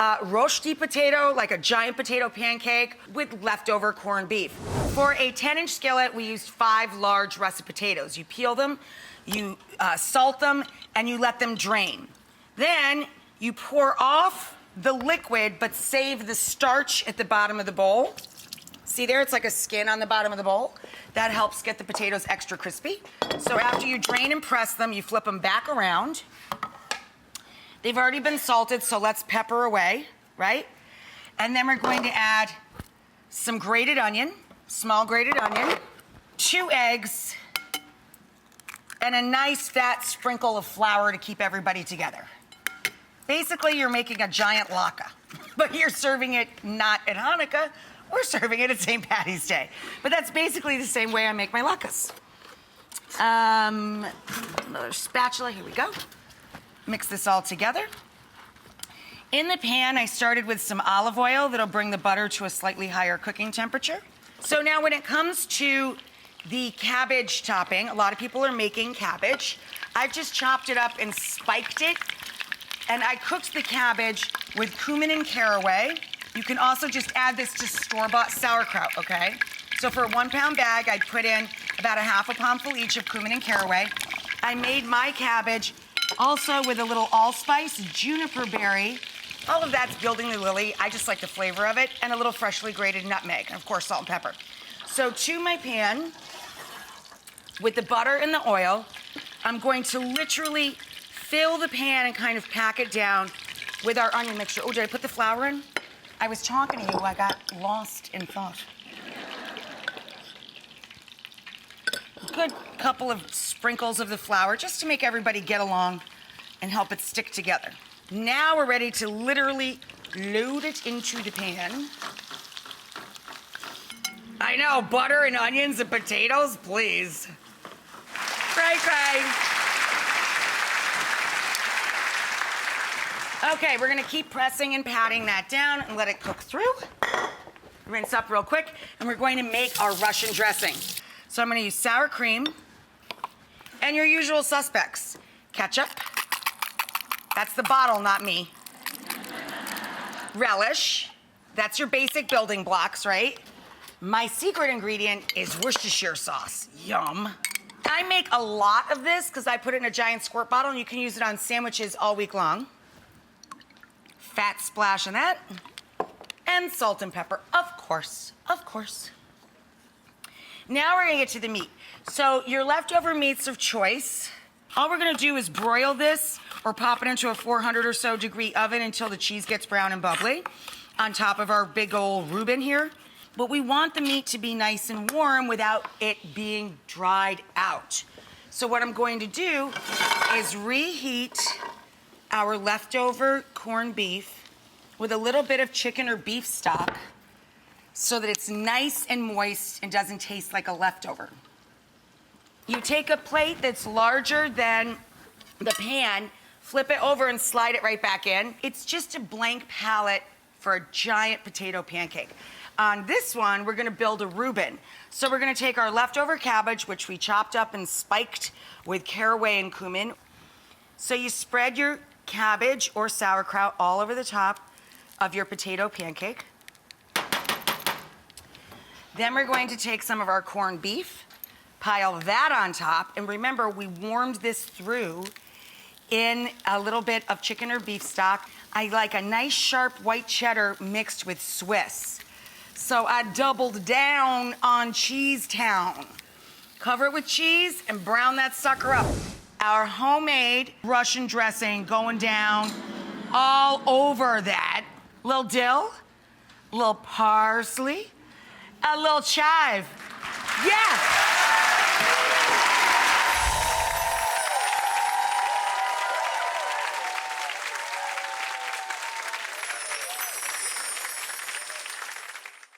roasty potato, like a giant potato pancake with leftover corned beef. For a 10-inch skillet, we used 5 large russet potatoes. You peel them, you salt them, and you let them drain. Then you pour off the liquid, but save the starch at the bottom of the bowl. See there, it's like a skin on the bottom of the bowl. That helps get the potatoes extra crispy. So after you drain and press them, you flip them back around. They've already been salted, so let's pepper away, right? And then we're going to add some grated onion, small grated onion, 2 eggs, and a nice fat sprinkle of flour to keep everybody together. Basically, you're making a giant latke, but you're serving it not at Hanukkah, we're serving it at St. Patty's Day. But that's basically the same way I make my latkes. Another spatula, here we go. Mix this all together. In the pan, I started with some olive oil that'll bring the butter to a slightly higher cooking temperature. So now when it comes to the cabbage topping, a lot of people are making cabbage. I've just chopped it up and spiked it. And I cooked the cabbage with cumin and caraway. You can also just add this to store-bought sauerkraut, okay? So for a 1-pound bag, I'd put in about a half a poundful each of cumin and caraway. I made my cabbage also with a little allspice, juniper berry. All of that's building the lily. I just like the flavor of it, and a little freshly grated nutmeg, and of course, salt and pepper. So to my pan, with the butter and the oil, I'm going to literally fill the pan and kind of pack it down with our onion mixture. Oh, did I put the flour in? I was talking to you, I got lost in thought. A good couple of sprinkles of the flour just to make everybody get along and help it stick together. Now we're ready to literally load it into the pan. I know, butter and onions and potatoes, please. Cray. Okay, we're gonna keep pressing and patting that down and let it cook through. Rinse up real quick, and we're going to make our Russian dressing. So I'm gonna use sour cream and your usual suspects. Ketchup, that's the bottle, not me. Relish, that's your basic building blocks, right? My secret ingredient is Worcestershire sauce, yum. I make a lot of this because I put it in a giant squirt bottle and you can use it on sandwiches all week long. Fat splash of that. And salt and pepper, of course. Now we're gonna get to the meat. So your leftover meats of choice, all we're gonna do is broil this or pop it into a 400 or so degree oven until the cheese gets brown and bubbly on top of our big old Reuben here. But we want the meat to be nice and warm without it being dried out. So what I'm going to do is reheat our leftover corned beef with a little bit of chicken or beef stock so that it's nice and moist and doesn't taste like a leftover. You take a plate that's larger than the pan, flip it over and slide it right back in. It's just a blank palette for a giant potato pancake. On this one, we're gonna build a Reuben. So we're gonna take our leftover cabbage, which we chopped up and spiked with caraway and cumin. So you spread your cabbage or sauerkraut all over the top of your potato pancake. Then we're going to take some of our corned beef, pile that on top, and remember, we warmed this through in a little bit of chicken or beef stock. I like a nice sharp white cheddar mixed with Swiss. So I doubled down on Cheese Town. Cover it with cheese and brown that sucker up. Our homemade Russian dressing going down all over that. Little dill, little parsley, a little chive. Yeah.